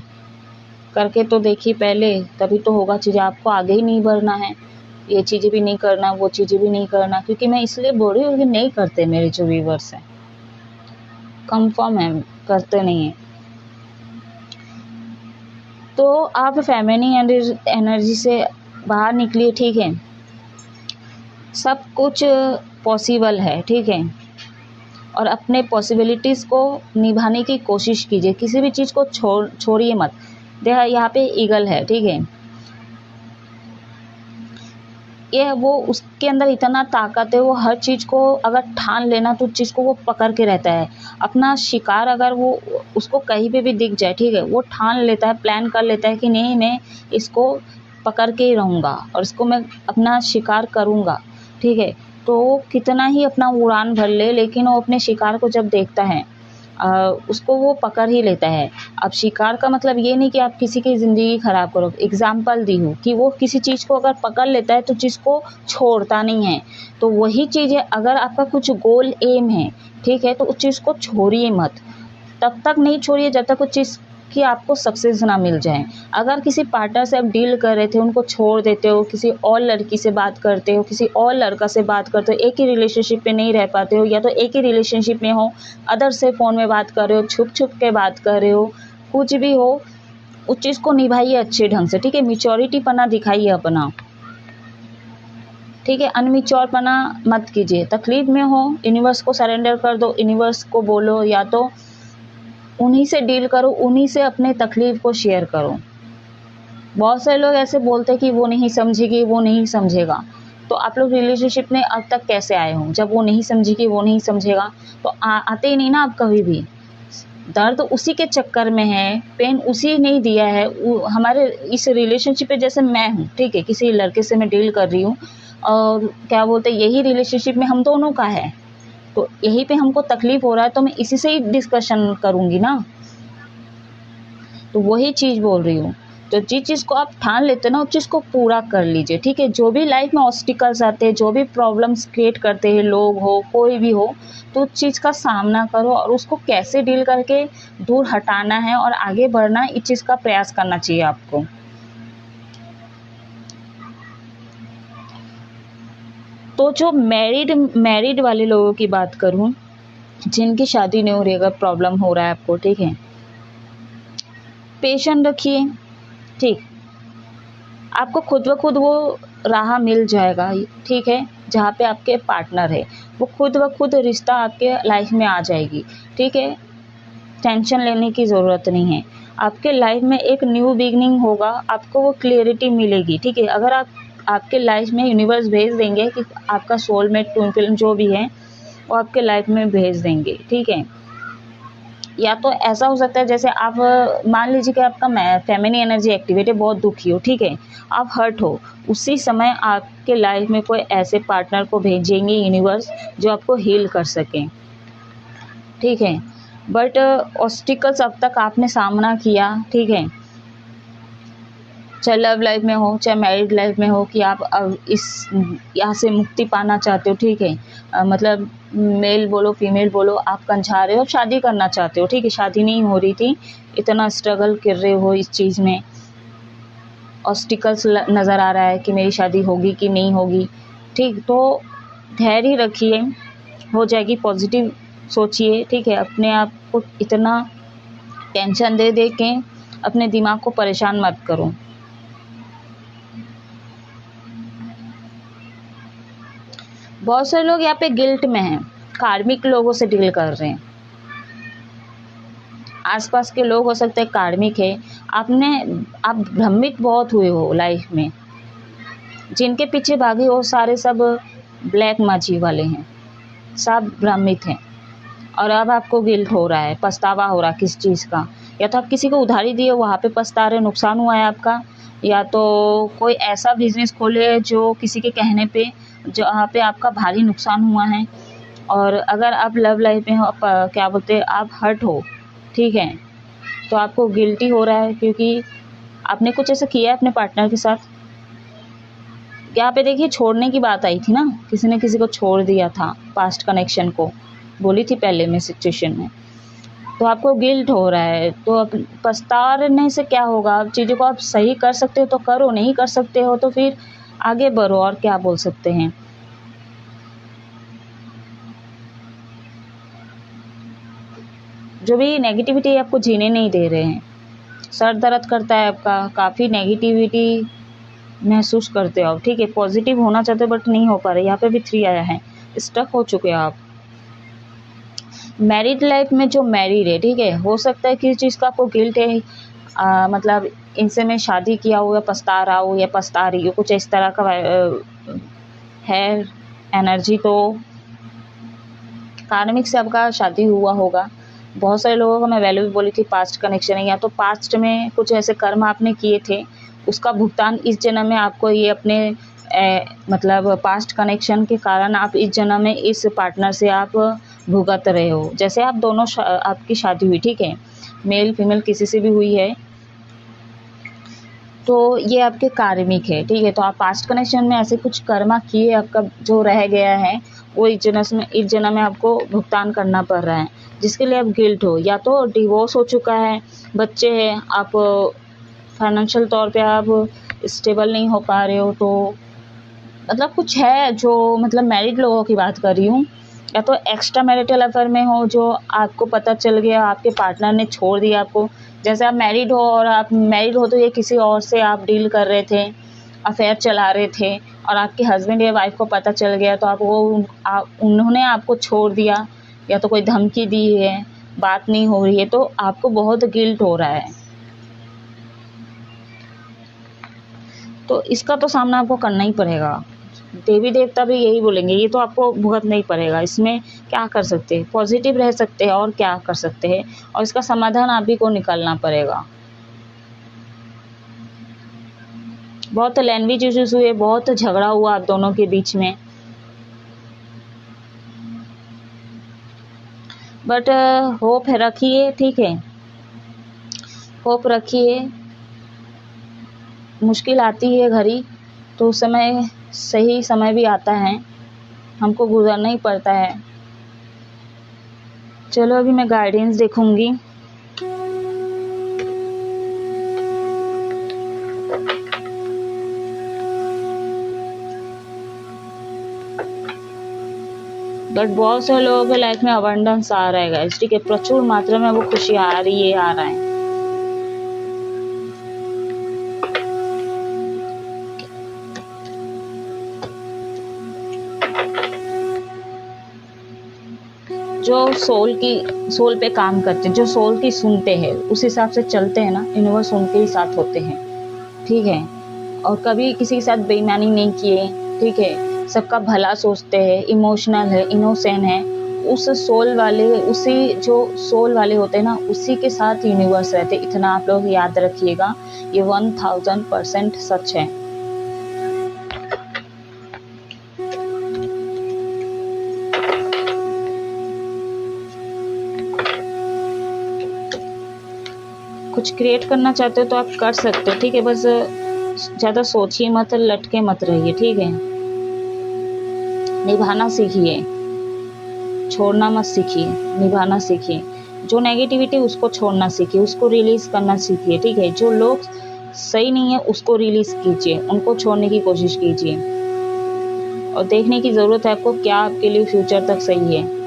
करके तो देखिए पहले, तभी तो होगा चीज़ें। आपको आगे ही नहीं बढ़ना है, ये चीज़ें भी नहीं करना, वो चीज़ें भी नहीं करना, क्योंकि मैं इसलिए बोल रही हूँ कि नहीं करते मेरे जो व्यूवर्स हैं, कंफर्म है करते नहीं है। तो आप फेमिनिन एनर्जी से बाहर निकलिए, ठीक है। सब कुछ पॉसिबल है, ठीक है। और अपने पॉसिबिलिटीज़ को निभाने की कोशिश कीजिए, किसी भी चीज़ को छोड़िए मत। देखा यहाँ पे ईगल है, ठीक है। ये वो उसके अंदर इतना ताकत है, वो हर चीज़ को अगर ठान लेना तो चीज़ को वो पकड़ के रहता है। अपना शिकार अगर वो उसको कहीं पे भी दिख जाए, ठीक है, वो ठान लेता है, प्लान कर लेता है कि नहीं मैं इसको पकड़ के ही रहूँगा और इसको मैं अपना शिकार करूँगा, ठीक है। तो वो कितना ही अपना उड़ान भर ले, लेकिन वो अपने शिकार को जब देखता है उसको वो पकड़ ही लेता है। अब शिकार का मतलब ये नहीं कि आप किसी की ज़िंदगी ख़राब करो। एग्ज़ाम्पल दी हूँ कि वो किसी चीज़ को अगर पकड़ लेता है तो चीज़ को छोड़ता नहीं है। तो वही चीज़ है, अगर आपका कुछ गोल एम है, ठीक है, तो उस चीज़ को छोड़िए मत। तब तक नहीं छोड़िए जब तक उस चीज़ कि आपको सक्सेस ना मिल जाए। अगर किसी पार्टनर से आप डील कर रहे थे, उनको छोड़ देते हो, किसी और लड़की से बात करते हो, किसी और लड़का से बात करते हो, एक ही रिलेशनशिप में नहीं रह पाते हो, या तो एक ही रिलेशनशिप में हो, अदर से फ़ोन में बात कर रहे हो, छुप छुप के बात कर रहे हो, कुछ भी हो, उस चीज़ को निभाइए अच्छे ढंग से, ठीक है। मैच्योरिटी पना दिखाइए अपना, ठीक है। अनमिच्योर पना मत कीजिए। तकलीफ में हो, यूनिवर्स को सरेंडर कर दो, यूनिवर्स को बोलो, या तो उन्हीं से डील करो, उन्हीं से अपने तकलीफ़ को शेयर करो। बहुत सारे लोग ऐसे बोलते हैं कि वो नहीं समझेगी, वो नहीं समझेगा। तो आप लोग रिलेशनशिप में अब तक कैसे आए हो? जब वो नहीं समझेगी, वो नहीं समझेगा, तो आते ही नहीं ना आप कभी भी। दर्द उसी के चक्कर में है, पेन उसी नहीं दिया है। हमारे इस रिलेशनशिप पे जैसे मैं हूँ, ठीक है, किसी लड़के से मैं डील कर रही हूँ और क्या बोलते हैं, यही रिलेशनशिप में हम दोनों का है, तो यहीं पे हमको तकलीफ़ हो रहा है, तो मैं इसी से ही डिस्कशन करूँगी ना। तो वही चीज़ बोल रही हूँ। तो जिस चीज़ को आप ठान लेते हैं ना, उस चीज़ को पूरा कर लीजिए, ठीक है। जो भी लाइफ में ऑब्स्टिकल्स आते हैं, जो भी प्रॉब्लम्स क्रिएट करते हैं, लोग हो, कोई भी हो, तो उस चीज़ का सामना करो और उसको कैसे डील करके दूर हटाना है और आगे बढ़ना है, इस चीज़ का प्रयास करना चाहिए आपको। तो जो मैरिड वाले लोगों की बात करूँ, जिनकी शादी नहीं हो रही, अगर प्रॉब्लम हो रहा है आपको, ठीक है, पेशेंस रखिए, ठीक। आपको खुद ब खुद वो राह मिल जाएगा, ठीक है, जहाँ पे आपके पार्टनर है, वो खुद ब खुद रिश्ता आपके लाइफ में आ जाएगी, ठीक है। टेंशन लेने की ज़रूरत नहीं है। आपके लाइफ में एक न्यू बिगिनिंग होगा, आपको वो क्लियरिटी मिलेगी, ठीक है। अगर आपके लाइफ में यूनिवर्स भेज देंगे कि आपका सोलमेट, ट्विन फ्लेम जो भी है, वो आपके लाइफ में भेज देंगे, ठीक है। या तो ऐसा हो सकता है, जैसे आप मान लीजिए कि आपका फेमिनिन एनर्जी एक्टिवेट है, बहुत दुखी हो, ठीक है, आप हर्ट हो, उसी समय आपके लाइफ में कोई ऐसे पार्टनर को भेजेंगे यूनिवर्स जो आपको हील कर सकें, ठीक है। बट ऑब्स्टिकल्स अब तक आपने सामना किया, ठीक है, चाहे लव लाइफ में हो, चाहे मैरिड लाइफ में हो, कि आप अब इस यहाँ से मुक्ति पाना चाहते हो, ठीक है। मतलब मेल बोलो, फीमेल बोलो, आप कंझा रहे हो, शादी करना चाहते हो, ठीक है, शादी नहीं हो रही थी, इतना स्ट्रगल कर रहे हो इस चीज़ में, ऑब्स्टिकल्स नज़र आ रहा है कि मेरी शादी होगी कि नहीं होगी, ठीक। तो धैर्य रखिए, हो जाएगी, पॉजिटिव सोचिए, ठीक है। अपने आप को इतना टेंशन दे दे के अपने दिमाग को परेशान मत करो। बहुत सारे लोग यहाँ पे गिल्ट में हैं, कार्मिक लोगों से डील कर रहे हैं। आसपास के लोग हो सकते हैं कार्मिक है, आप भ्रमित बहुत हुए हो लाइफ में, जिनके पीछे भागे हो सारे सब ब्लैक मैजिक वाले हैं, सब भ्रमित हैं। और अब आपको गिल्ट हो रहा है, पछतावा हो रहा है किस चीज़ का, या तो आप किसी को उधारी दिए, वहाँ पे पछता रहे, नुकसान हुआ है आपका, या तो कोई ऐसा बिजनेस खोले जो किसी के कहने पे, जहाँ पे आपका भारी नुकसान हुआ है। और अगर आप लव लाइफ में हो, क्या बोलते हैं, आप हर्ट हो, ठीक है, तो आपको गिल्टी हो रहा है क्योंकि आपने कुछ ऐसा किया है अपने पार्टनर के साथ। यहाँ पे देखिए छोड़ने की बात आई थी ना, किसी ने किसी को छोड़ दिया था, पास्ट कनेक्शन को बोली थी पहले में सिचुएशन में। तो आपको गिल्ट हो रहा है, तो पछताने से क्या होगा? आप चीज़ों को आप सही कर सकते हो तो करो, नहीं कर सकते हो तो फिर आगे बढ़ो, और क्या बोल सकते हैं। जो भी नेगेटिविटी आपको जीने नहीं दे रहे हैं, सर दर्द करता है आपका, काफ़ी नेगेटिविटी महसूस करते हो आप, ठीक है। पॉजिटिव होना चाहते हो बट नहीं हो पा रहे, यहाँ पे भी 3 आया है, स्टक हो चुके हो आप। मैरिड लाइफ में जो मैरिड है, ठीक है, हो सकता है किसी चीज़ का आपको गिल्ट है, मतलब इनसे मैं शादी किया हो या पछता रहा हूँ या पछता रही हूँ, कुछ इस तरह का है एनर्जी। तो कार्मिक से आपका शादी हुआ होगा। बहुत सारे लोगों को मैं वैल्यू भी बोली थी, पास्ट कनेक्शन है, या तो पास्ट में कुछ ऐसे कर्म आपने किए थे, उसका भुगतान इस जन्म में आपको ये अपने मतलब पास्ट कनेक्शन के कारण आप इस जन्म में इस पार्टनर से आप भुगत रहे हो। जैसे आप दोनों आपकी शादी हुई, ठीक है, मेल फीमेल किसी से भी हुई है, तो ये आपके कार्मिक है, ठीक है। तो आप पास्ट कनेक्शन में ऐसे कुछ कर्मा किए, आपका जो रह गया है वो इस जन्म में आपको भुगतान करना पड़ रहा है, जिसके लिए आप गिल्ट हो। या तो डिवोर्स हो चुका है, बच्चे हैं, आप फाइनेंशियल तौर पे आप स्टेबल नहीं हो पा रहे हो, तो मतलब कुछ है जो, मतलब मैरिड लोगों की बात कर रही हूँ। या तो एक्स्ट्रा मैरिटल अफेयर में हो, जो आपको पता चल गया आपके पार्टनर ने छोड़ दिया आपको। जैसे आप मैरिड हो और आप मैरिड हो तो ये किसी और से आप डील कर रहे थे, अफेयर चला रहे थे, और आपके हस्बैंड या वाइफ को पता चल गया तो उन्होंने आपको छोड़ दिया, या तो कोई धमकी दी है, बात नहीं हो रही है, तो आपको बहुत गिल्ट हो रहा है। तो इसका तो सामना आपको करना ही पड़ेगा। देवी देवता भी यही बोलेंगे, ये तो आपको भुगतना ही पड़ेगा। इसमें क्या कर सकते हैं? पॉजिटिव रह सकते हैं और क्या कर सकते हैं, और इसका समाधान आप ही को निकालना पड़ेगा। बहुत लैंग्वेज इश्यूज हुए, बहुत झगड़ा हुआ आप दोनों के बीच में, बट होप रखिए, ठीक है, होप रखिए। मुश्किल आती है घड़ी, तो उस समय सही समय भी आता है, हमको गुजरना ही पड़ता है। चलो अभी मैं गाइडेंस देखूंगी। बट बहुत से लोगों के लाइफ में अबंडेंस आ रहा है गाइस, ठीक है, प्रचुर मात्रा में वो खुशी आ रही है, आ रहा है। जो सोल पे काम करते हैं, जो सोल की सुनते हैं, उस हिसाब से चलते हैं ना, यूनिवर्स उनके ही साथ होते हैं, ठीक है। और कभी किसी के साथ बेईमानी नहीं किए, ठीक है, सबका भला सोचते हैं, इमोशनल है, इनोसेंट है, उस सोल वाले, उसी जो सोल वाले होते हैं ना, उसी के साथ यूनिवर्स रहते। इतना आप लोग याद रखिएगा, ये 1000% सच है। कुछ क्रिएट करना चाहते हो तो आप कर सकते हो, ठीक है, बस ज़्यादा सोचिए मत, लटके मत रहिए, ठीक है। निभाना सीखिए, छोड़ना मत सीखिए, निभाना सीखिए। जो नेगेटिविटी उसको छोड़ना सीखिए, उसको रिलीज़ करना सीखिए, ठीक है। जो लोग सही नहीं है उसको रिलीज़ कीजिए, उनको छोड़ने की कोशिश कीजिए, और देखने की ज़रूरत है आपको क्या आपके लिए फ्यूचर तक सही है।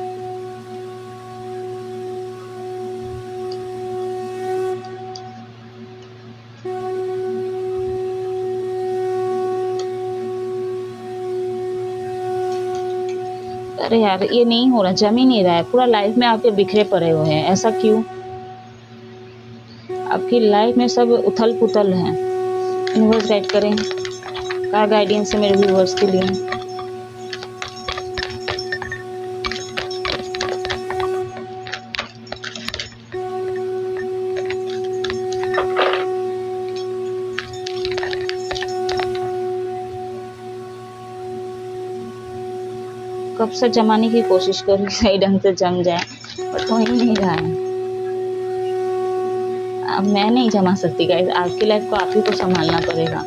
अरे यार ये नहीं हो रहा, जम ही नहीं रहा है, पूरा लाइफ में आपके बिखरे पड़े हुए हैं, ऐसा क्यों? आपकी लाइफ में सब उथल पुथल है। यूनिवर्स गाइड करें, क्या गाइडेंस है मेरे व्यूवर्स के लिए? कब से जमाने की कोशिश करूँ सही ढंग से जम जाए, बट हो ही नहीं रहा है। अब मैं नहीं जमा सकती गाइस, आपकी लाइफ को आप ही को संभालना पड़ेगा।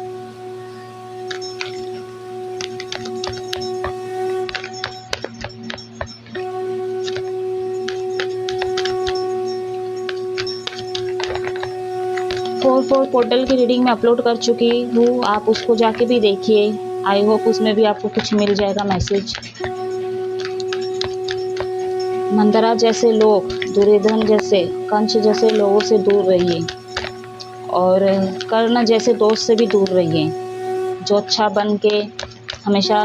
4 पोर्टल की रीडिंग मैं अपलोड कर चुकी हूँ, आप उसको जाके भी देखिए। आई होप उसमें भी आपको कुछ मिल जाएगा मैसेज। मंदरा जैसे लोग, दुर्योधन जैसे, कंस जैसे लोगों से दूर रहिए और कर्ण जैसे दोस्त से भी दूर रहिए, जो अच्छा बन के हमेशा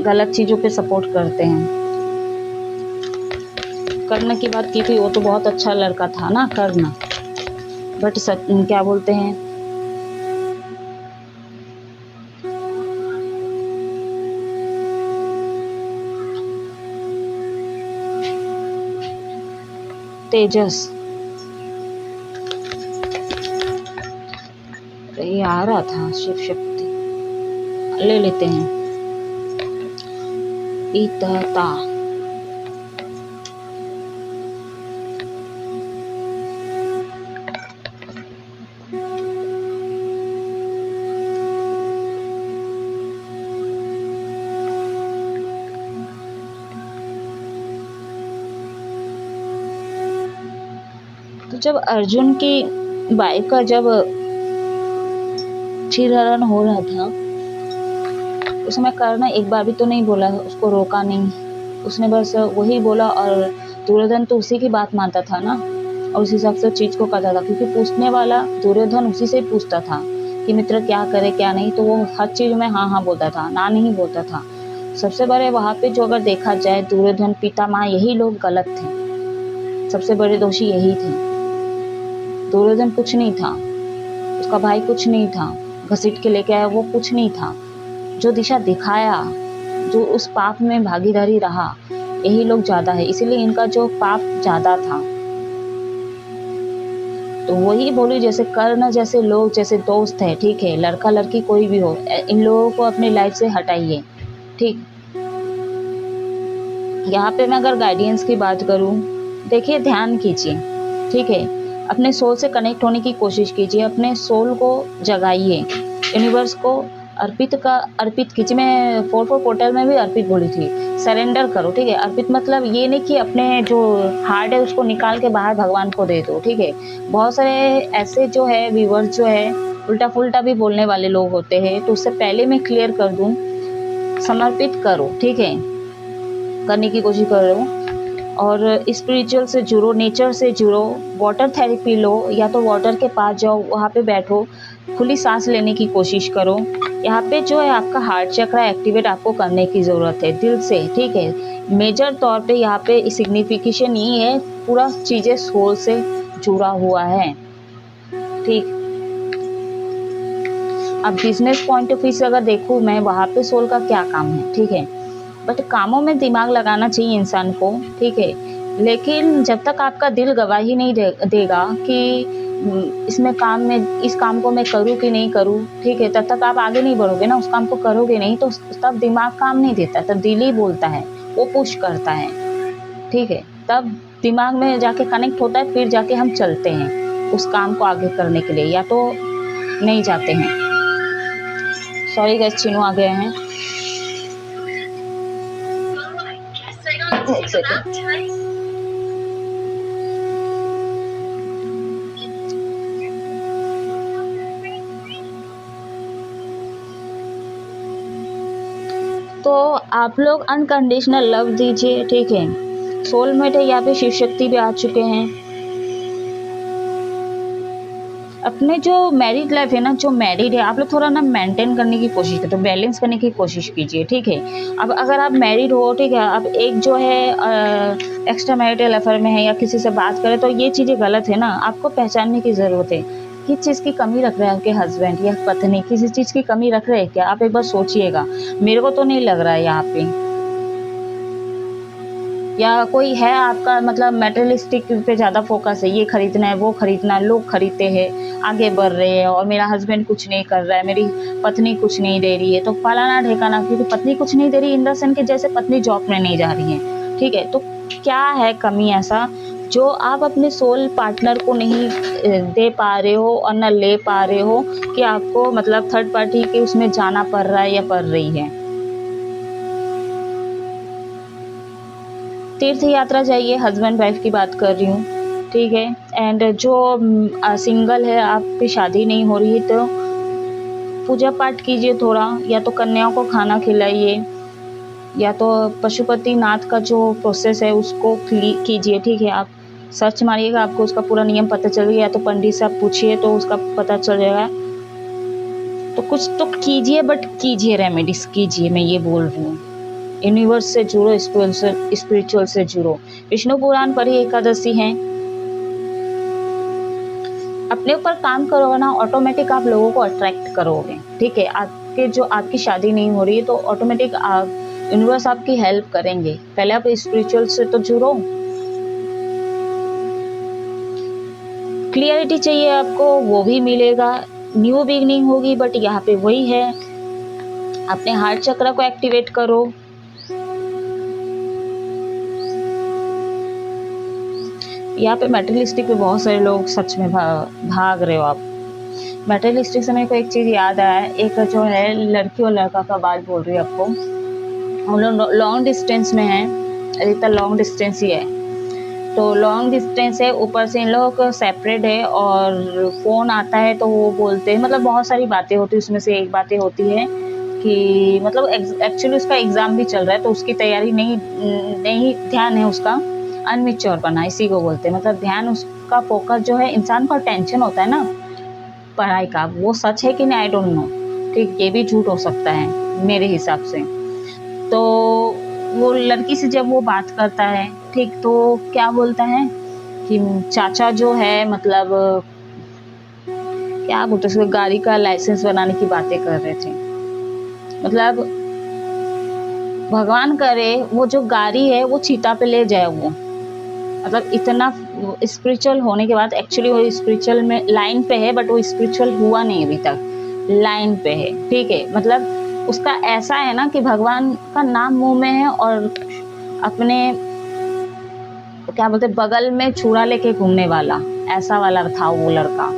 गलत चीज़ों पे सपोर्ट करते हैं। कर्ण की बात की थी, वो तो बहुत अच्छा लड़का था ना कर्ण, बट क्या बोलते हैं, तेजस, ये आ रहा था शिव शक्ति, ले लेते हैं। इतता, तो जब अर्जुन की बाइक का जब चीरहरण हो रहा था, उसमें कर्ण एक बार भी तो नहीं बोला, उसको रोका नहीं, उसने बस वही बोला। और दुर्योधन तो उसी की बात मानता था ना, और उस हिसाब से चीज़ को करता था, क्योंकि पूछने वाला दुर्योधन उसी से पूछता था कि मित्र क्या करे क्या नहीं, तो वो हर चीज़ में हाँ हाँ बोलता था, ना नहीं बोलता था। सबसे बड़े वहाँ पे जो अगर देखा जाए, दुर्योधन, पितामह, यही लोग गलत थे, सबसे बड़े दोषी यही थे। दुर्योधन कुछ नहीं था, उसका भाई कुछ नहीं था, घसीट के लेके आया वो कुछ नहीं था, जो दिशा दिखाया, जो उस पाप में भागीदारी रहा, यही लोग ज़्यादा है, इसीलिए इनका जो पाप ज़्यादा था। तो वही बोली, जैसे कर्ण जैसे लोग जैसे दोस्त है, ठीक है, लड़का लड़की कोई भी हो, इन लोगों को अपनी लाइफ से हटाइए। ठीक, यहाँ पे मैं अगर गाइडेंस की बात करूँ, देखिए ध्यान कीजिए, ठीक है, अपने सोल से कनेक्ट होने की कोशिश कीजिए, अपने सोल को जगाइए, यूनिवर्स को अर्पित कीजिए। मैं 4 पोर्टल में भी अर्पित बोली थी, सरेंडर करो, ठीक है। अर्पित मतलब ये नहीं कि अपने जो हार्ट है उसको निकाल के बाहर भगवान को दे दो, ठीक है। बहुत सारे ऐसे जो है व्यूअर्स जो है उल्टा फुल्टा भी बोलने वाले लोग होते हैं, तो उससे पहले मैं क्लियर कर दूं, समर्पित करो, ठीक है, करने की कोशिश करो, और स्पिरिचुअल से जुड़ो, नेचर से जुड़ो, वाटर थेरेपी लो, या तो वाटर के पास जाओ, वहाँ पे बैठो, खुली सांस लेने की कोशिश करो। यहाँ पे जो है आपका हार्ट चक्रा एक्टिवेट आपको करने की ज़रूरत है दिल से, ठीक है। मेजर तौर पे यहाँ पे सिग्निफिकेशन ये है, पूरा चीज़ें सोल से जुड़ा हुआ है, ठीक। अब बिजनेस पॉइंट ऑफ व्यू से अगर देखूँ मैं, वहाँ पे सोल का क्या काम है, ठीक है, बट कामों में दिमाग लगाना चाहिए इंसान को, ठीक है। लेकिन जब तक आपका दिल गवाही नहीं देगा कि इस काम को मैं करूँ कि नहीं करूँ, ठीक है, तब तक आप आगे नहीं बढ़ोगे ना, उस काम को करोगे नहीं, तो तब दिमाग काम नहीं देता, तब दिल ही बोलता है, वो पुश करता है, ठीक है। तब दिमाग में जाके कनेक्ट होता है, फिर जाके हम चलते हैं उस काम को आगे करने के लिए, या तो नहीं जाते हैं। सॉरी गाइस, चिनू आ गए हैं, एक सेकंड। तो आप लोग अनकंडीशनल लव दीजिए, ठीक है। सोलमेट है, यहाँ पे शिव शक्ति भी आ चुके हैं। अपने जो मैरिड लाइफ है ना, जो मैरिड है, आप लोग थोड़ा ना मेंटेन करने की कोशिश करो, बैलेंस करने की कोशिश कीजिए, ठीक है। अब अगर आप मैरिड हो, ठीक है, अब एक जो है एक्स्ट्रा मैरिटल अफेयर में है या किसी से बात करे, तो ये चीज़ें गलत है ना, आपको पहचानने की ज़रूरत है। किस चीज़ की कमी रख रहे हैं आपके हस्बैंड या पत्नी, किसी चीज़ की कमी रख रहे हैं क्या, आप एक बार सोचिएगा। मेरे को तो नहीं लग रहा है यहाँ पे, या कोई है आपका मतलब मटेरियलिस्टिक पे ज़्यादा फोकस है, ये खरीदना है वो खरीदना है, लोग खरीदते हैं, आगे बढ़ रहे हैं, और मेरा हस्बैंड कुछ नहीं कर रहा है, मेरी पत्नी कुछ नहीं दे रही है, तो फलाना ढेकाना, क्योंकि पत्नी कुछ नहीं दे रही इन द सेंस कि जैसे पत्नी जॉब में नहीं जा रही है, ठीक है। तो क्या है कमी ऐसा जो आप अपने सोल पार्टनर को नहीं दे पा रहे हो और न ले पा रहे हो, कि आपको मतलब थर्ड पार्टी के उसमें जाना पड़ रहा है या पड़ रही है। तीर्थ यात्रा जाइए, हस्बैंड वाइफ की बात कर रही हूँ, ठीक है। एंड जो सिंगल है, आपकी शादी नहीं हो रही है, तो पूजा पाठ कीजिए थोड़ा, या तो कन्याओं को खाना खिलाइए, या तो पशुपति नाथ का जो प्रोसेस है उसको कीजिए, ठीक है। आप सर्च मारिएगा, आपको उसका पूरा नियम पता चल गया, या तो पंडित से आप पूछिए तो उसका पता चल जाएगा। तो कुछ तो कीजिए, बट कीजिए, रेमेडीज कीजिए, मैं ये बोल रही हूँ। यूनिवर्स से जुड़ो, स्पिरिचुअल से जुड़ो। विष्णु पुराण पर ही एकादशी है। अपने ऊपर काम करोगे ना, ऑटोमेटिक आप लोगों को अट्रैक्ट करोगे, ठीक है। आपकी शादी नहीं हो रही है तो ऑटोमेटिक यूनिवर्स आपकी हेल्प करेंगे। पहले आप स्पिरिचुअल से तो जुड़ो। क्लियरिटी चाहिए आपको, वो भी मिलेगा। न्यू बिगनिंग होगी, बट यहाँ पे वही है, अपने हार्ट चक्र को एक्टिवेट करो। यहाँ पे मेटेरियलिस्टिक पे बहुत सारे लोग सच में भाग रहे हो आप। मेटेरियलिस्टिक से मेरे को एक चीज़ याद आया, एक जो है लड़की और लड़का का बात बोल रही है आपको। हम लोग लॉन्ग डिस्टेंस में हैं, अधिकतर लॉन्ग डिस्टेंस ही है। तो लॉन्ग डिस्टेंस है, ऊपर से इन लोग सेपरेट है, और फ़ोन आता है तो वो बोलते हैं, मतलब बहुत सारी बातें होती है, उसमें से एक बातें होती है कि मतलब एक्चुअली उसका एग्ज़ाम भी चल रहा है, तो उसकी तैयारी नहीं ध्यान है उसका, अनमेच्योर बना, इसी को बोलते हैं। मतलब ध्यान, उसका फोकस जो है, इंसान का टेंशन होता है ना पढ़ाई का, वो सच है कि नहीं आई डोंट नो, ठीक, ये भी झूठ हो सकता है मेरे हिसाब से। तो वो लड़की से जब वो बात करता है, ठीक, तो क्या बोलता है कि चाचा जो है, मतलब क्या बोलते हैं, गाड़ी का लाइसेंस बनाने की बातें कर रहे थे। मतलब भगवान करे वो जो गाड़ी है वो चीता पे ले जाए वो, मतलब इतना स्पिरिचुअल होने के बाद, एक्चुअली वो स्पिरिचुअल में लाइन पे है, बट वो स्पिरिचुअल हुआ नहीं अभी तक, लाइन पे है, ठीक है। मतलब उसका ऐसा है ना कि भगवान का नाम मुंह में है, और अपने क्या बोलते बगल में छुरा लेके घूमने वाला, ऐसा वाला था वो लड़का,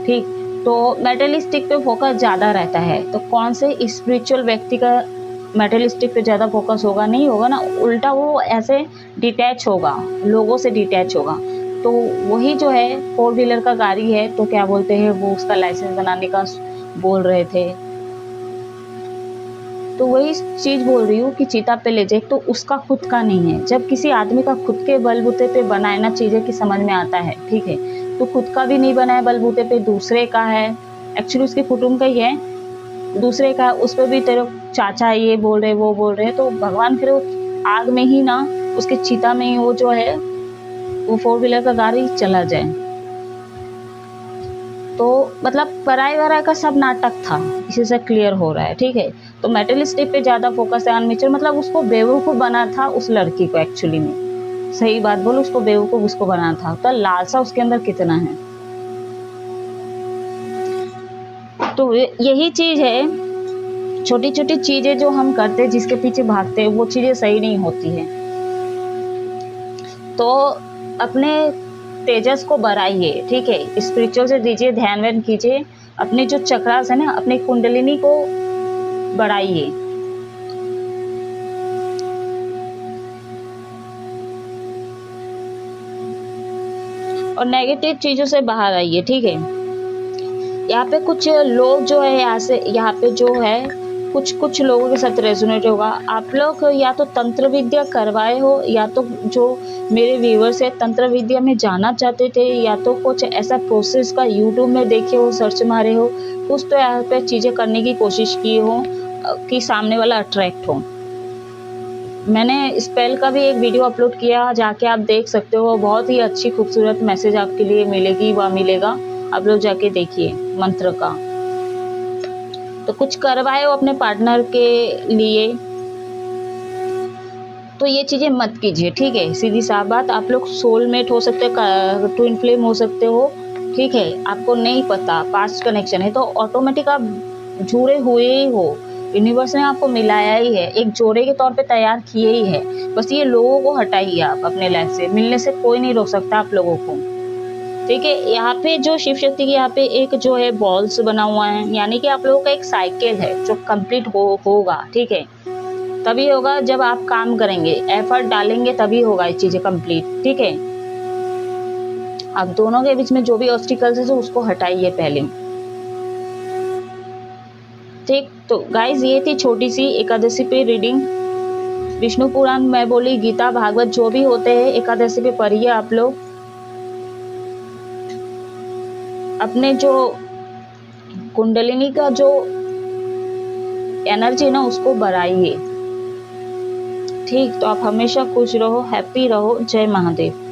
ठीक। तो मेटेरियलिस्टिक पे फोकस ज़्यादा रहता है, तो कौन से स्पिरिचुअल व्यक्ति का मेटेरियलिस्टिक पे ज़्यादा फोकस होगा, नहीं होगा ना, उल्टा वो ऐसे डिटैच होगा, लोगों से डिटैच होगा। तो वही जो है 4 व्हीलर का गाड़ी है, तो क्या बोलते हैं, वो उसका लाइसेंस बनाने का बोल रहे थे। तो वही चीज़ बोल रही हूँ कि चीता पे ले जाए, तो उसका खुद का नहीं है। जब किसी आदमी का खुद के बलबूते पे बनाए ना चीज़ें की समझ में आता है, ठीक है। तो खुद का भी नहीं बनाए बलबूते पे, दूसरे का है, एक्चुअली उसके कुटुंब का ही है, दूसरे का, उस पर भी तेरे चाचा ये बोल रहे, वो बोल रहे, तो भगवान फिर वो आग में ही ना, उसके चिता में ही वो जो है वो 4 व्हीलर का गाड़ी चला जाए। तो मतलब पराई वराई का सब नाटक था, इसी से क्लियर हो रहा है, ठीक है। तो मेटेरियलिस्टिक पे ज़्यादा फोकस है, अनमेच्योर, मतलब उसको बेवकूफ़ बना था उस लड़की को, एक्चुअली में सही बात बोलो, उसको बेवकूफ़ उसको बना था। तो लालसा उसके अंदर कितना है। तो यही चीज़ है, छोटी छोटी चीज़ें जो हम करते हैं, जिसके पीछे भागते हैं, वो चीज़ें सही नहीं होती है। तो अपने तेजस को बढ़ाइए, ठीक है, स्पिरिचुअल से दीजिए, ध्यान व्यान कीजिए, अपने जो चक्रास है ना, अपने कुंडलिनी को बढ़ाइए। और नेगेटिव चीज़ों से बाहर आइए, ठीक है। यहाँ पे कुछ लोग जो है, यहाँ पे जो है कुछ लोगों के साथ रेजोनेट होगा। आप लोग या तो तंत्र विद्या करवाए हो, या तो जो मेरे व्यूअर्स है तंत्र विद्या में जाना चाहते थे, या तो कुछ ऐसा प्रोसेस का यूट्यूब में देखे हो, सर्च मारे हो, कुछ तो यहाँ पे चीज़ें करने की कोशिश की हो कि सामने वाला अट्रैक्ट हो। मैंने स्पेल का भी एक वीडियो अपलोड किया, जाके आप देख सकते हो, बहुत ही अच्छी खूबसूरत मैसेज आपके लिए मिलेगी, वह मिलेगा, आप लोग जाके देखिए मंत्र का। तो कुछ करवाए हो अपने पार्टनर के लिए, तो ये चीज़ें मत कीजिए, ठीक है। सीधी साफ बात, आप लोग सोलमेट हो सकते हैं, ट्विन फ्लेम हो सकते हो, ठीक है। आपको नहीं पता, पास्ट कनेक्शन है, तो ऑटोमेटिक आप जुड़े हुए ही हो, यूनिवर्स ने आपको मिलाया ही है, एक जोड़े के तौर पे तैयार किए ही है। बस ये लोगों को हटाइए आप अपने लाइफ से, मिलने से कोई नहीं रोक सकता आप लोगों को, ठीक है। यहाँ पे जो शिव शक्ति की यहाँ पे एक जो है बॉल्स बना हुआ है, यानी कि आप लोगों का एक साइकिल है जो कंप्लीट होगा, ठीक है। तभी होगा जब आप काम करेंगे, एफर्ट डालेंगे, तभी होगा ये चीज़ें कंप्लीट, ठीक है। आप दोनों के बीच में जो भी ऑब्स्टिकल्स है उसको हटाइए पहले। ठीक, तो गाइज ये थी छोटी सी एकादशी पे रीडिंग। विष्णु पुराण, मैं बोली गीता, भागवत जो भी होते हैं एकादशी पे पढ़िए आप लोग। अपने जो कुंडलिनी का जो एनर्जी ना उसको बढ़ाइए। ठीक, तो आप हमेशा खुश रहो, हैप्पी रहो। जय महादेव।